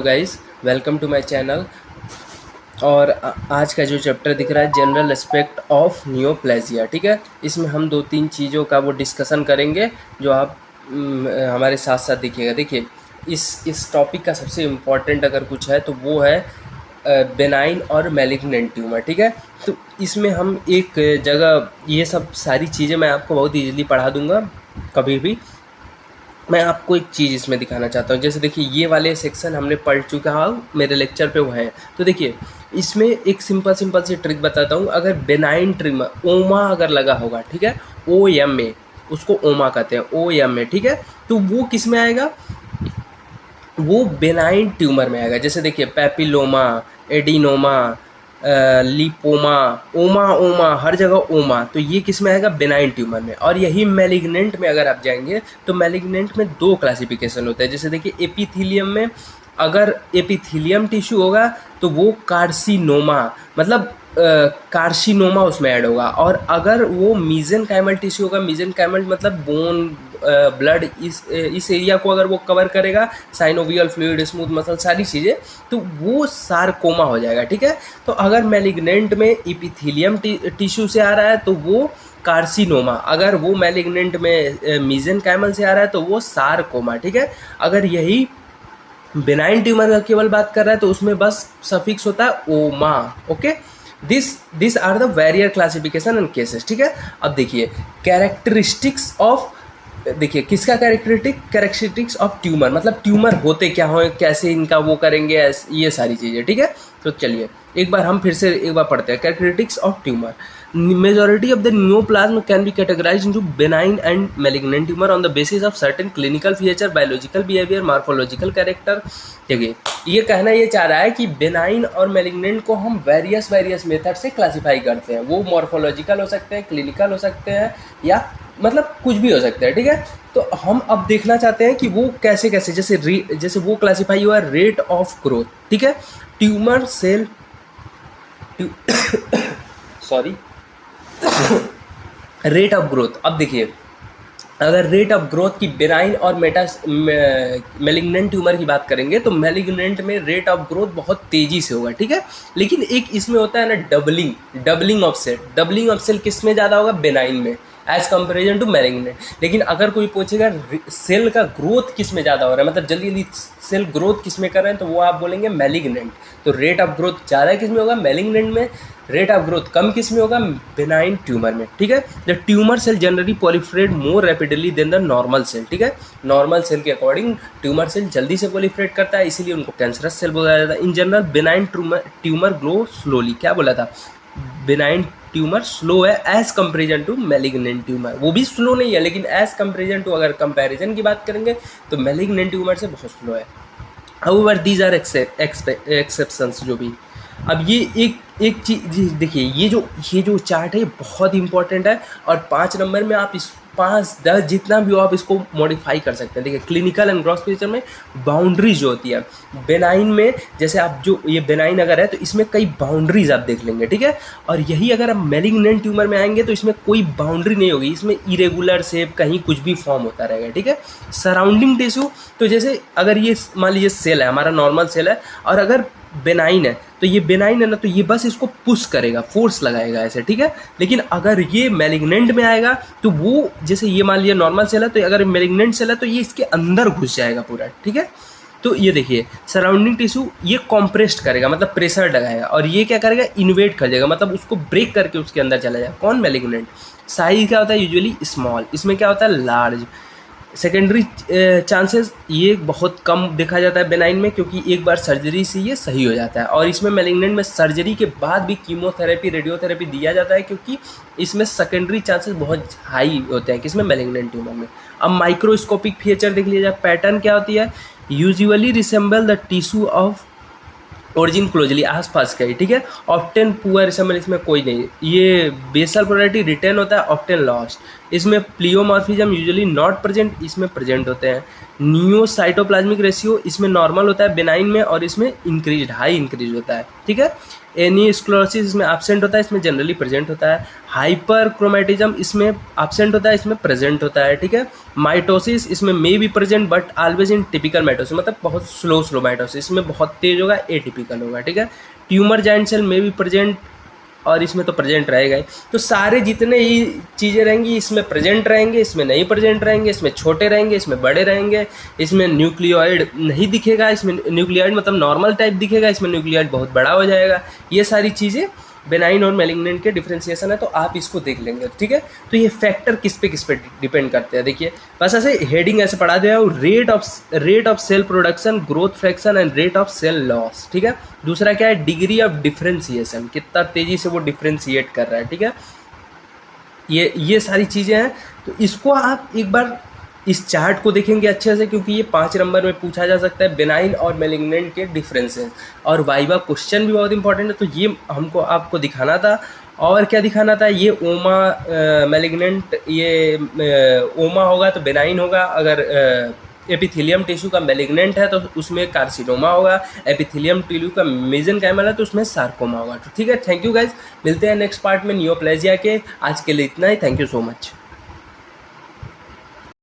Guys, welcome to my channel. और आज का जो चैप्टर दिख रहा है जनरल एस्पेक्ट ऑफ नियोप्लेजिया, ठीक है। इसमें हम दो तीन चीज़ों का वो डिस्कशन करेंगे जो आप हमारे साथ साथ देखिएगा। देखिए, इस टॉपिक का सबसे इम्पॉर्टेंट अगर कुछ है तो वो है बेनाइन और मैलिग्नेंट ट्यूमर, ठीक है। तो इसमें हम एक जगह ये सब सारी चीज़ें मैं आपको बहुत ईजीली पढ़ा दूंगा कभी भी। मैं आपको एक चीज़ इसमें दिखाना चाहता हूँ। जैसे देखिए, ये वाले सेक्शन हमने पढ़ चुका हूँ, मेरे लेक्चर पे वो हैं। तो देखिए, इसमें एक सिंपल सी ट्रिक बताता हूँ। अगर बेनाइन ट्यूमर ओमा अगर लगा होगा, ठीक है, ओ एम ए, उसको ओमा कहते हैं, ओ एम ए, ठीक है। तो वो किस में आएगा? वो बेनाइन ट्यूमर में आएगा। जैसे देखिए, पैपिलोमा, एडिनोमा, लिपोमा, ओमा ओमा, हर जगह ओमा, तो ये किस में आएगा? बेनाइन ट्यूमर में। और यही मैलिग्नेंट में अगर आप जाएंगे तो मैलिग्नेंट में दो क्लासिफिकेशन होता है। जैसे देखिए, एपिथीलियम में अगर एपिथीलियम टिश्यू होगा तो वो कार्सिनोमा, मतलब कार्सिनोमा उसमें ऐड होगा। और अगर वो मीजेनकाइमल टिश्यू होगा, मीजेनकाइमल मतलब बोन, ब्लड, इस एरिया को अगर वो कवर करेगा, साइनोवियल फ्लूइड, स्मूथ मसल, सारी चीज़ें, तो वो सारकोमा हो जाएगा, ठीक है। तो अगर मैलिग्नेंट में एपिथेलियम टिश्यू से आ रहा है तो वो कार्सिनोमा, अगर वो मैलिग्नेंट में मीजेनकाइमल से आ रहा है तो वो सारकोमा, ठीक है। अगर यही बेनाइन ट्यूमर का केवल बात कर रहा है तो उसमें बस सफिक्स होता है oma, okay. This are the various classification and cases, ठीक है। अब देखिए, कैरेक्टरिस्टिक्स ऑफ, देखिए किसका कैरेक्टरिस्टिक्स ऑफ ट्यूमर, मतलब ट्यूमर होते क्या हो, कैसे इनका वो करेंगे, ये सारी चीज़ें, ठीक है। तो चलिए एक बार हम फिर से एक बार पढ़ते हैं। Characteristics of tumour: majority of the neoplasm can be categorized into benign and malignant tumor on the basis of certain clinical feature, biological behavior, morphological character। देखिए, ये कहना ये चाह रहा है कि बेनाइन और मैलिग्नेंट को हम वेरियस मेथड से क्लासीफाई करते हैं। वो मॉर्फोलॉजिकल हो सकते हैं, क्लिनिकल हो सकते हैं, या मतलब कुछ भी हो सकता है, ठीक है। तो हम अब देखना चाहते हैं कि वो कैसे कैसे, जैसे वो क्लासीफाई हुआ रेट ऑफ ग्रोथ, ठीक है। Tumour cell sorry rate of growth. अब देखिए, अगर रेट ऑफ ग्रोथ की बेनाइन और मैलिग्नेंट ट्यूमर की बात करेंगे तो मैलिग्नेंट में रेट ऑफ ग्रोथ बहुत तेज़ी से होगा, ठीक है। लेकिन एक इसमें होता है ना doubling of cell. Doubling of cell किस में ज़्यादा होगा? बेनाइन में, एज कंपेरिजन टू मैलिग्नेंट। लेकिन अगर कोई पूछेगा सेल का ग्रोथ किस में ज़्यादा हो रहा है, मतलब जल्दी जल्दी सेल ग्रोथ किस में कर रहे हैं, तो वो आप बोलेंगे मैलिग्नेंट। तो रेट ऑफ ग्रोथ ज़्यादा किस में होगा? मैलिग्नेंट में। रेट ऑफ ग्रोथ कम किस में होगा? बेनाइन ट्यूमर में, ठीक है। The tumour cell generally proliferate more rapidly than the normal cell, ठीक है। नॉर्मल सेल के अकॉर्डिंग ट्यूमर सेल जल्दी से प्रोलिफरेट करता है, इसीलिए उनको कैंसरस सेल बोला जाता है। In general benign tumour grow slowly, क्या बोला था? बेनाइन ट्यूमर स्लो है as comparison to malignant tumour. वो भी स्लो नहीं है, लेकिन एज कंपेरिजन टू, अगर कंपैरिजन की बात करेंगे तो मैलिग्नेंट ट्यूमर से बहुत स्लो है। हाउएवर दीज आर एक्सेप्शंस जो भी। अब ये एक चीज़ देखिए, ये जो चार्ट है ये बहुत इंपॉर्टेंट है। और 5 नंबर में आप इस 5-10 जितना भी हो आप इसको मॉडिफाई कर सकते हैं। देखिए, क्लिनिकल एंड ग्रॉस फीचर में बाउंड्रीज जो होती है बेनाइन में, जैसे आप जो ये बेनाइन अगर है तो इसमें कई बाउंड्रीज आप देख लेंगे, ठीक है। और यही अगर आप मैलिग्नेंट ट्यूमर में आएंगे तो इसमें कोई बाउंड्री नहीं होगी, इसमें इरेगुलर शेप, कहीं कुछ भी फॉर्म होता रहेगा, ठीक है। सराउंडिंग टिश्यू, तो जैसे अगर ये मान लीजिए सेल है, हमारा नॉर्मल सेल है, और अगर बेनाइन है तो ये बेनाइन है ना, तो ये बस इसको पुश करेगा, फोर्स लगाएगा ऐसे, ठीक है। लेकिन अगर ये मैलिग्नेंट में आएगा तो वो, जैसे ये मान लिया नॉर्मल सेल है, तो अगर मैलिग्नेंट सेल है तो ये इसके अंदर घुस जाएगा पूरा, ठीक है। तो ये देखिए, सराउंडिंग टिश्यू ये कॉम्प्रेस्ड करेगा, मतलब प्रेशर लगाएगा, और ये क्या करेगा? इन्वेट कर जाएगा, मतलब उसको ब्रेक करके उसके अंदर चला जाएगा। कौन? मैलिग्नेंट। साइज क्या होता है? Usually small. इसमें क्या होता है? लार्ज। सेकेंडरी चांसेस ये बहुत कम देखा जाता है बेनाइन में, क्योंकि एक बार सर्जरी से ये सही हो जाता है। और इसमें मैलिग्नेंट में सर्जरी के बाद भी कीमोथेरेपी, रेडियोथेरेपी दिया जाता है, क्योंकि इसमें सेकेंडरी चांसेस बहुत हाई होते हैं। किसमें? मैलिग्नेंट ट्यूमर में। अब माइक्रोस्कोपिक फीचर देख लिया जाए, पैटर्न क्या होती है? Usually resemble the tissue of origin closely, आसपास का ही, ठीक है। ऑफ्टेन पुअर रिसेंबल, इसमें कोई नहीं। ये बेसल पोलैरिटी रिटेन होता है, ऑफ्टेन लॉस्ट। इसमें प्लियोमॉर्फिज्म यूजुअली नॉट प्रेजेंट, इसमें प्रेजेंट होते हैं। नियोसाइटोप्लाज्मिक रेशियो इसमें नॉर्मल होता है बेनाइन में, और इसमें इंक्रीज हाई इंक्रीज होता है, ठीक है। एनीस्क्लेरोसिस इसमें एब्सेंट होता है, इसमें जनरली प्रेजेंट होता है। हाइपर क्रोमेटिज्म इसमें एब्सेंट होता है, इसमें प्रेजेंट होता है, ठीक है। माइटोसिस इसमें may be present but always in typical mitosis, मतलब बहुत स्लो माइटोसिस, इसमें बहुत तेज होगा, एटिपिकल होगा, ठीक है। ट्यूमर जाइंट सेल में भी प्रेजेंट, और इसमें तो प्रेजेंट रहेगा ही। तो सारे जितने ही चीज़ें रहेंगी इसमें प्रेजेंट रहेंगे, इसमें नहीं प्रेजेंट रहेंगे, इसमें छोटे रहेंगे, इसमें बड़े रहेंगे, इसमें न्यूक्लियोइड नहीं दिखेगा, इसमें न्यूक्लियोइड मतलब नॉर्मल टाइप दिखेगा, इसमें न्यूक्लियोइड बहुत बड़ा हो जाएगा। ये सारी चीज़ें बेनाइन और मैलिग्नेंट के डिफ्रेंसिएशन है, तो आप इसको देख लेंगे, ठीक है। तो ये फैक्टर किस पे डिपेंड करते हैं, देखिए बस ऐसे हेडिंग ऐसे पढ़ा दिया है, rate of cell production, growth fraction and rate of cell loss, ठीक है। दूसरा क्या है, डिग्री ऑफ डिफ्रेंसिएशन, कितना तेजी से वो डिफ्रेंशिएट कर रहा है, ठीक है। ये सारी चीज़ें हैं। तो इसको आप एक बार इस चार्ट को देखेंगे अच्छे से, क्योंकि ये 5 नंबर में पूछा जा सकता है, बेनाइन और मैलिग्नेंट के डिफरेंसेस, और वाइवा क्वेश्चन भी बहुत इंपॉर्टेंट है। तो ये हमको आपको दिखाना था। और क्या दिखाना था, ये ओमा मैलिग्नेंट, ये ओमा होगा तो बेनाइन होगा, अगर एपिथेलियम टिश्यू का मैलिग्नेंट है तो उसमें कार्सिनोमा होगा, एपिथेलियम टिश्यू का मेसेनकाइमल है तो उसमें सार्कोमा होगा। तो ठीक है, थैंक यू गाइज, मिलते हैं नेक्स्ट पार्ट में नियोप्लेजिया के। आज के लिए इतना ही, थैंक यू सो मच।